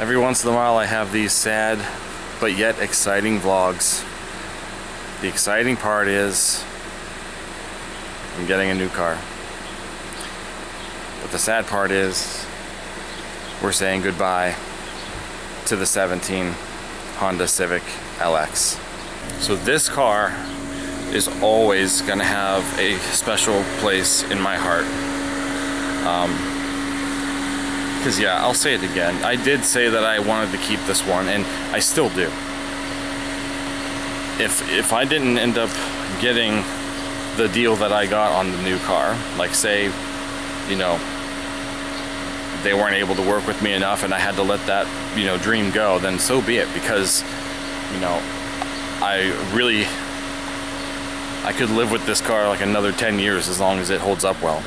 Every once in a while I have these sad but yet exciting vlogs. The exciting part is I'm getting a new car. But the sad part is we're saying goodbye to the 17 Honda Civic LX. So this car is always gonna have a special place in my heart. Because yeah, I'll say it again. I did say that I wanted to keep this one, and I still do. If I didn't end up getting the deal that I got on the new car, like say, you know, they weren't able to work with me enough and I had to let that, you know, dream go, then so be it, because, you know, I could live with this car like another 10 years as long as it holds up well.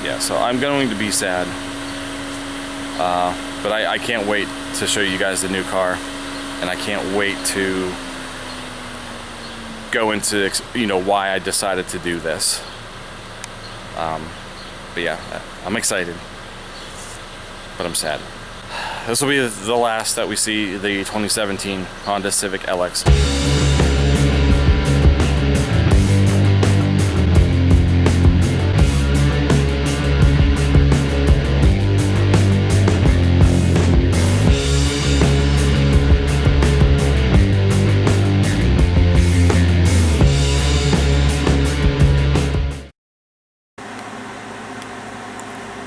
Yeah, so I'm going to be sad. But I can't wait to show you guys the new car, and I can't wait to go into, you know, why I decided to do this. But yeah, I'm excited, but I'm sad. This will be the last that we see the 2017 Honda Civic LX.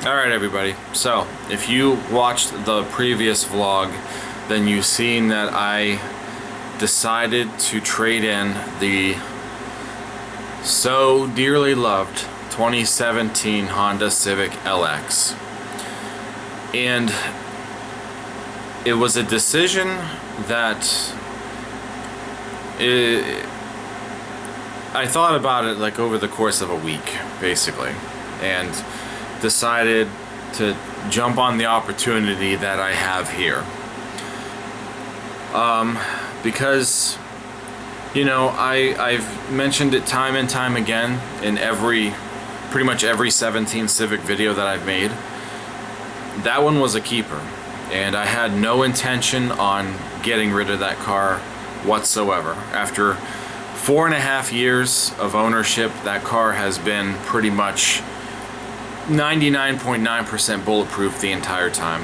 Alright everybody, so if you watched the previous vlog, then you've seen that I decided to trade in the so dearly loved 2017 Honda Civic LX. And it was a decision that I thought about it like over the course of a week, basically, and decided to jump on the opportunity that I have here. Because, you know, I've mentioned it time and time again in pretty much every 17 Civic video that I've made. That one was a keeper, and I had no intention on getting rid of that car whatsoever. After 4.5 years of ownership, that car has been pretty much 99.9% bulletproof the entire time.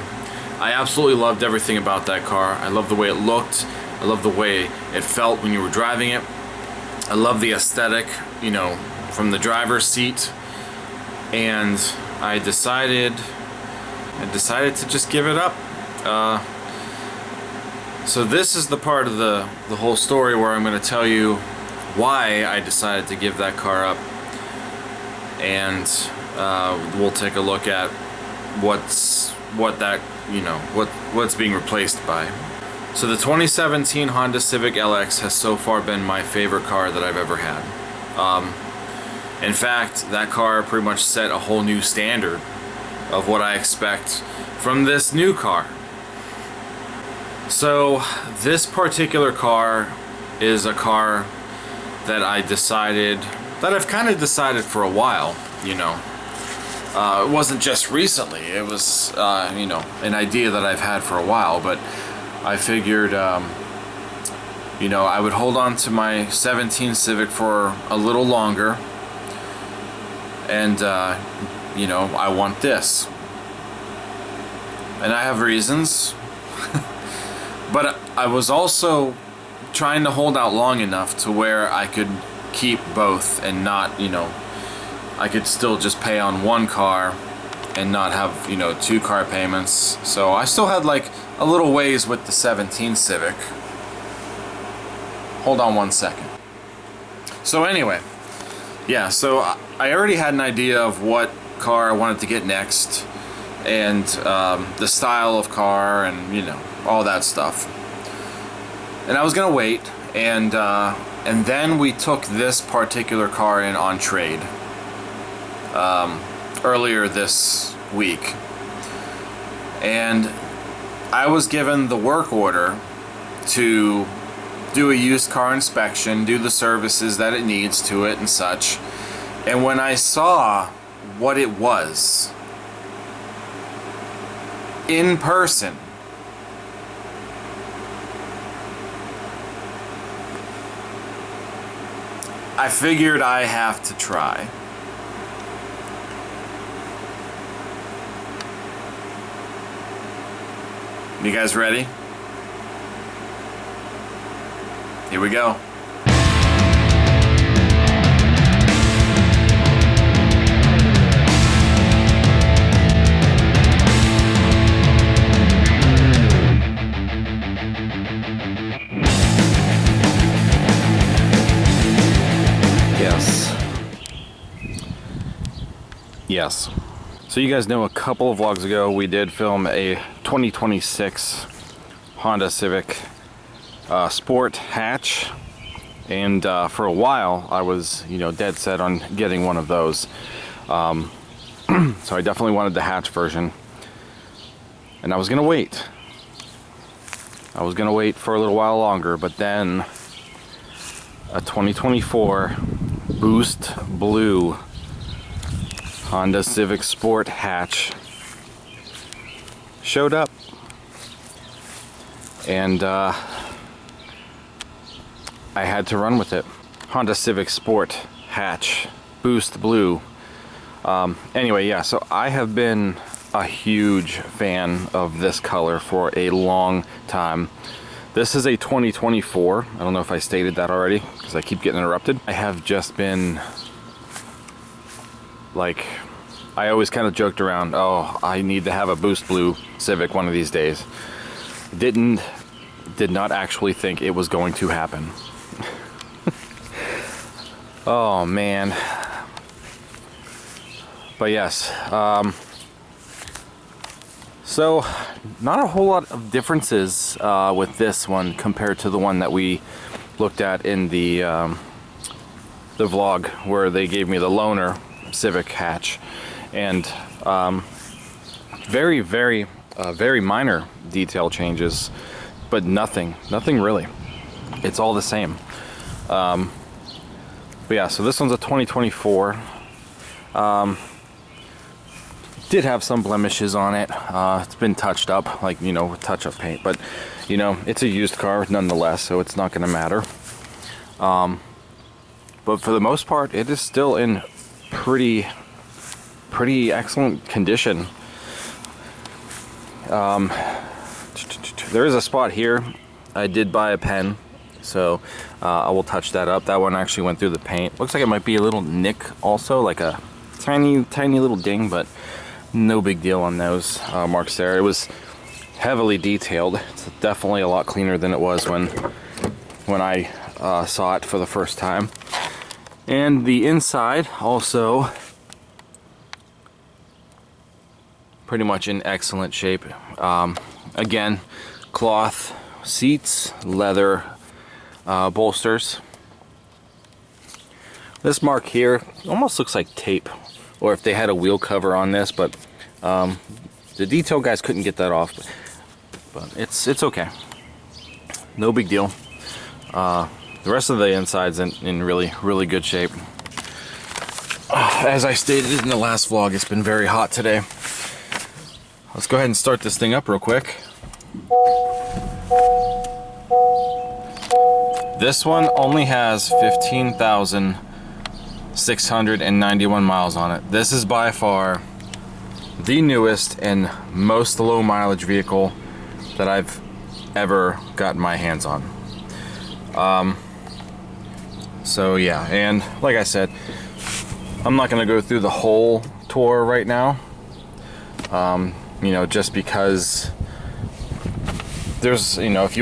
I absolutely loved everything about that car. I love the way it looked. I love the way it felt when you were driving it. I love the aesthetic, you know, from the driver's seat. And I decided to just give it up. So this is the part of the whole story where I'm going to tell you why I decided to give that car up. And we'll take a look at what's being replaced by. So the 2017 Honda Civic LX has so far been my favorite car that I've ever had. In fact, that car pretty much set a whole new standard of what I expect from this new car. So this particular car is a car that I've kind of decided for a while, you know. It wasn't just recently, it was, you know, an idea that I've had for a while, but I figured, you know, I would hold on to my 17 Civic for a little longer, and, you know, I want this. And I have reasons, but I was also trying to hold out long enough to where I could keep both and not, you know, I could still just pay on one car and not have, you know, 2 car payments. So I still had like a little ways with the 17 Civic. Hold on one second. So anyway, yeah, so I already had an idea of what car I wanted to get next, and the style of car, and, you know, all that stuff. And I was gonna wait, and then we took this particular car in on trade. Earlier this week, and I was given the work order to do a used car inspection, do the services that it needs to it and such. And when I saw what it was in person, I figured I have to try. You guys ready? Here we go. Yes. So you guys know a couple of vlogs ago we did film a 2026 Honda Civic Sport hatch, and for a while I was, you know, dead set on getting one of those. So I definitely wanted the hatch version, and I was gonna wait. I was gonna wait for a little while longer, but then a 2024 Boost Blue Honda Civic Sport hatch showed up, and I had to run with it. Honda Civic Sport hatch, Boost Blue. Anyway, yeah, so I have been a huge fan of this color for a long time. This is a 2024. I don't know if I stated that already because I keep getting interrupted. I have just been like, I always kind of joked around, oh, I need to have a Boost Blue Civic one of these days. Did not actually think it was going to happen. Oh man. But yes, so not a whole lot of differences with this one compared to the one that we looked at in the vlog where they gave me the loaner Civic hatch, and very minor detail changes, but nothing really. It's all the same. But yeah, so this one's a 2024. Did have some blemishes on it. It's been touched up, like, you know, with touch-up paint, but you know, it's a used car nonetheless, so it's not going to matter. But for the most part, it is still in pretty excellent condition. There is a spot here. I did buy a pen, so I will touch that up. That one actually went through the paint. Looks like it might be a little nick also, like a tiny little ding, but no big deal on those marks there. It was heavily detailed. It's definitely a lot cleaner than it was when I saw it for the first time. And the inside also pretty much in excellent shape. Again, cloth seats, leather bolsters. This mark here almost looks like tape, or if they had a wheel cover on this, but the detail guys couldn't get that off. But it's okay. No big deal. The rest of the inside's in really good shape. As I stated in the last vlog, it's been very hot today. Let's go ahead and start this thing up real quick. This one only has 15,691 miles on it. This is by far the newest and most low mileage vehicle that I've ever gotten my hands on. So yeah, and like I said, I'm not going to go through the whole tour right now, you know, just because there's, you know, if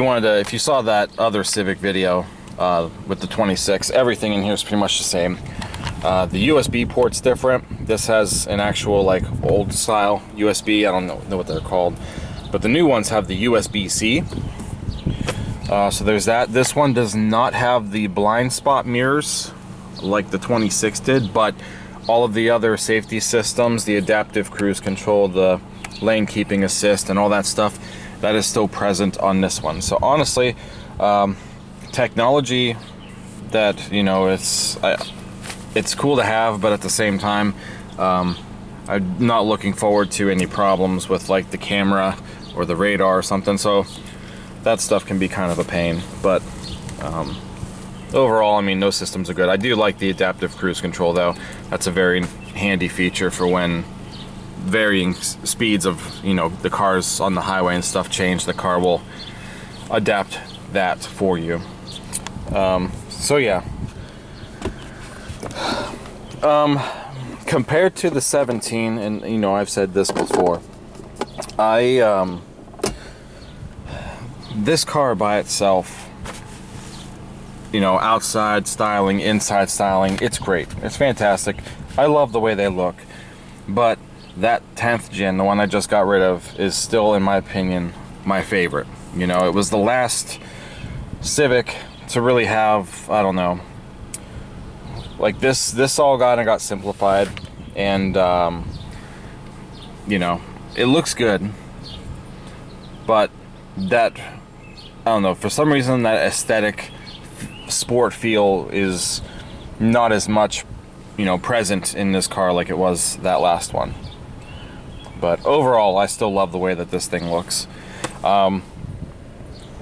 you saw that other Civic video with the 26, everything in here is pretty much the same. The USB port's different. This has an actual, like, old style USB. I don't know what they're called, but the new ones have the USB-C. So there's that. This one does not have the blind spot mirrors like the 26 did, but all of the other safety systems, the adaptive cruise control, the lane keeping assist, and all that stuff, that is still present on this one. So honestly, technology that, you know, it's cool to have, but at the same time, I'm not looking forward to any problems with, like, the camera or the radar or something. So that stuff can be kind of a pain, but overall, I mean, no systems are good. I do like the adaptive cruise control, though. That's a very handy feature for when varying speeds of, you know, the cars on the highway and stuff change. The car will adapt that for you. So yeah. Compared to the 17, and you know, I've said this before, this car by itself, you know, outside styling, inside styling, it's great. It's fantastic. I love the way they look. But that 10th gen, the one I just got rid of, is still, in my opinion, my favorite. You know, it was the last Civic to really have, I don't know, like this all got simplified, and you know, it looks good, but that, I don't know, for some reason that aesthetic sport feel is not as much, you know, present in this car like it was that last one. But overall, I still love the way that this thing looks, and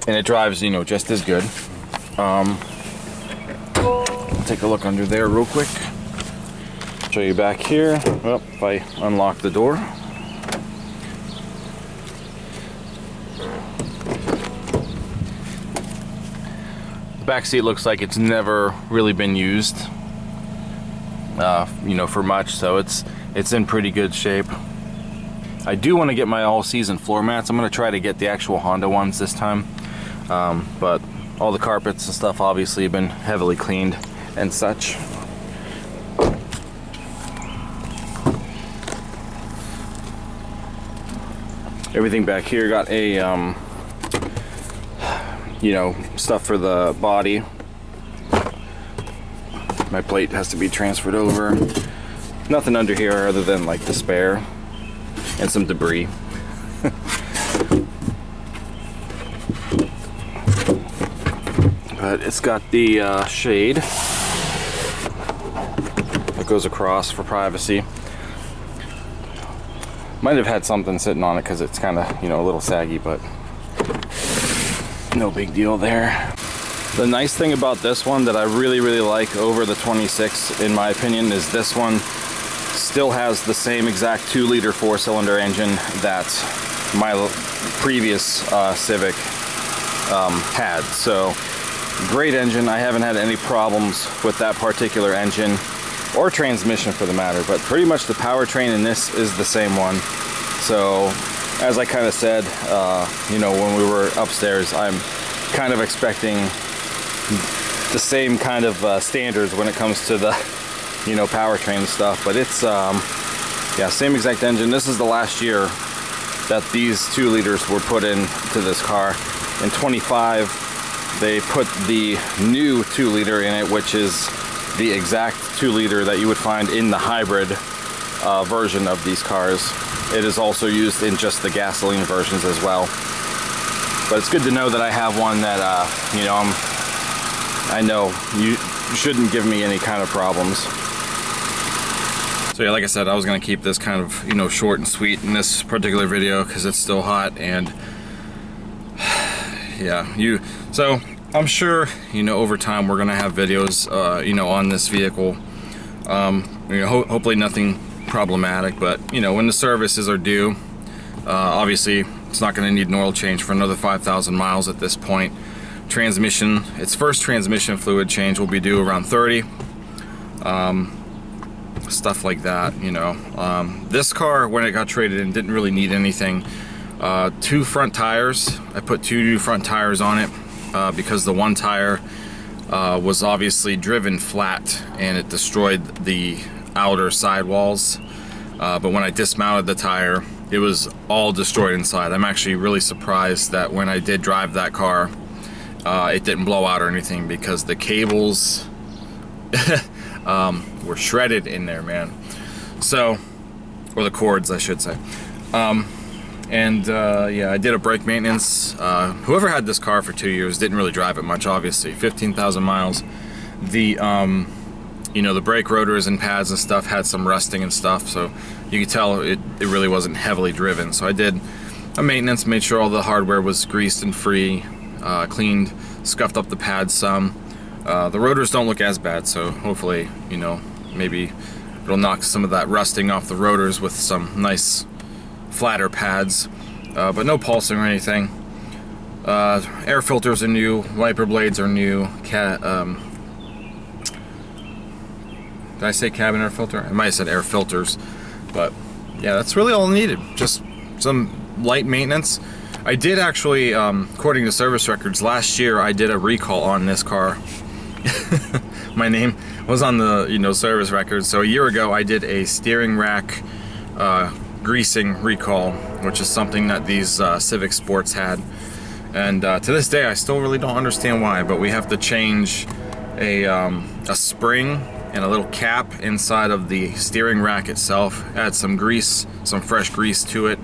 it drives, you know, just as good. Take a look under there real quick. Show you back here. Well, if I unlock the door. The back seat looks like it's never really been used, you know, for much, so it's in pretty good shape. I do want to get my all-season floor mats. I'm going to try to get the actual Honda ones this time, but all the carpets and stuff obviously have been heavily cleaned and such. Everything back here got a you know, stuff for the body. My plate has to be transferred over. Nothing under here other than like the spare and some debris. But it's got the shade that goes across for privacy. Might have had something sitting on it because it's kind of, you know, a little saggy, but no big deal there. The nice thing about this one that I really like over the 26, in my opinion, is this one still has the same exact 2-liter 4-cylinder engine that my previous Civic had. So great engine. I haven't had any problems with that particular engine or transmission for the matter, but pretty much the powertrain in this is the same one. So as I kind of said, you know, when we were upstairs, I'm kind of expecting the same kind of standards when it comes to the, you know, powertrain stuff. But it's yeah, same exact engine. This is the last year that these 2 liters were put into this car. In 25 they put the new 2-liter in it, which is the exact 2-liter that you would find in the hybrid version of these cars. It is also used in just the gasoline versions as well. But it's good to know that I have one that, you know, I know you shouldn't give me any kind of problems. So yeah, like I said, I was gonna keep this kind of, you know, short and sweet in this particular video because it's still hot, and yeah, so I'm sure, you know, over time we're gonna have videos, you know, on this vehicle. You know, hopefully nothing problematic, but you know, when the services are due, obviously it's not gonna need an oil change for another 5,000 miles at this point. Transmission, its first transmission fluid change will be due around 30. Stuff like that, you know. This car, when it got traded in, didn't really need anything. 2 front tires. I put 2 new front tires on it because the one tire was obviously driven flat and it destroyed the outer sidewalls. But when I dismounted the tire, it was all destroyed inside. I'm actually really surprised that when I did drive that car, it didn't blow out or anything, because the cables were shredded in there, man. So, or the cords, I should say. Yeah, I did a brake maintenance. Whoever had this car for 2 years didn't really drive it much, obviously. 15,000 miles. The you know, the brake rotors and pads and stuff had some rusting and stuff, so you could tell it really wasn't heavily driven. So I did a maintenance, made sure all the hardware was greased and free, cleaned, scuffed up the pads some, The rotors don't look as bad, so hopefully, you know, maybe it'll knock some of that rusting off the rotors with some nice flatter pads, but no pulsing or anything. Air filters are new, wiper blades are new. Did I say cabin air filter? I might have said air filters, but yeah, that's really all needed. Just some light maintenance. I did actually, according to service records, last year I did a recall on this car. My name was on the, you know, service records. So a year ago I did a steering rack greasing recall, which is something that these Civic Sports had. And to this day I still really don't understand why, but we have to change a spring and a little cap inside of the steering rack itself. Add some grease, some fresh grease to it.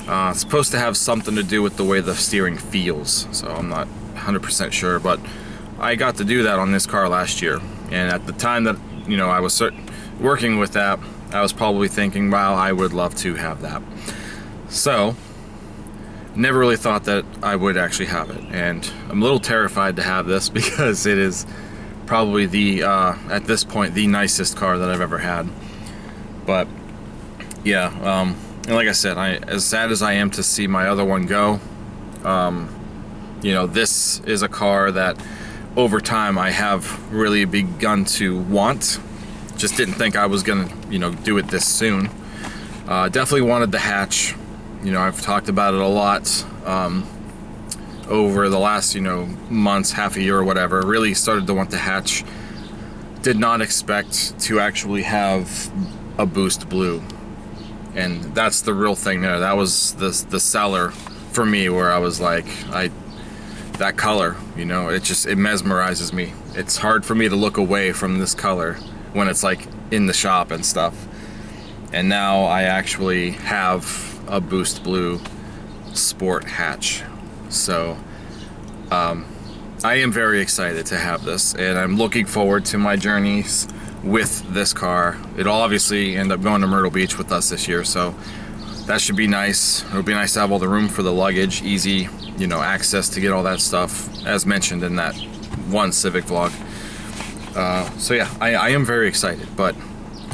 It's supposed to have something to do with the way the steering feels, so I'm not 100% sure, but I got to do that on this car last year. And at the time that, you know, I was working with that, I was probably thinking, wow, I would love to have that. So never really thought that I would actually have it, and I'm a little terrified to have this because it is probably the at this point the nicest car that I've ever had. But yeah, and like I said, as sad as I am to see my other one go, you know, this is a car that over time I have really begun to want. Just didn't think I was gonna, you know, do it this soon. Definitely wanted the hatch. You know, I've talked about it a lot over the last, you know, months, half a year or whatever. Really started to want the hatch. Did not expect to actually have a boost blue, and that's the real thing there. That was the seller for me, where I was like, that color, you know, it mesmerizes me. It's hard for me to look away from this color when it's like in the shop and stuff. And now I actually have a boost blue sport hatch. So I am very excited to have this, and I'm looking forward to my journeys with this car. It'll obviously end up going to Myrtle Beach with us this year, so that should be nice. It'll be nice to have all the room for the luggage, easy, you know, access to get all that stuff, as mentioned in that one Civic vlog. So yeah, I am very excited, but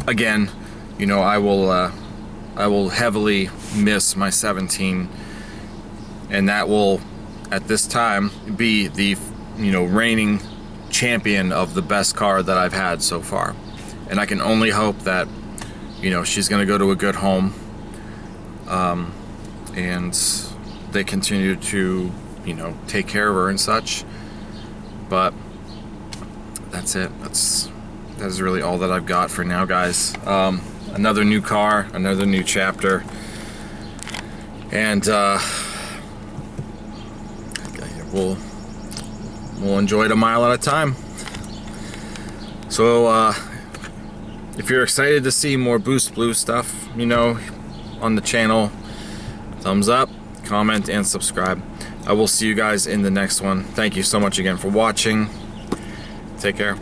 again, you know, I will heavily miss my 17, and that will, at this time, be the, you know, reigning champion of the best car that I've had so far. And I can only hope that, you know, she's gonna go to a good home, and they continue to, you know, take care of her and such. But that's it. That is really all that I've got for now, guys. Another new car, another new chapter, and we'll enjoy it a mile at a time. So if you're excited to see more Boost Blue stuff, you know, on the channel, thumbs up, comment, and subscribe. I will see you guys in the next one. Thank you so much again for watching. Take care.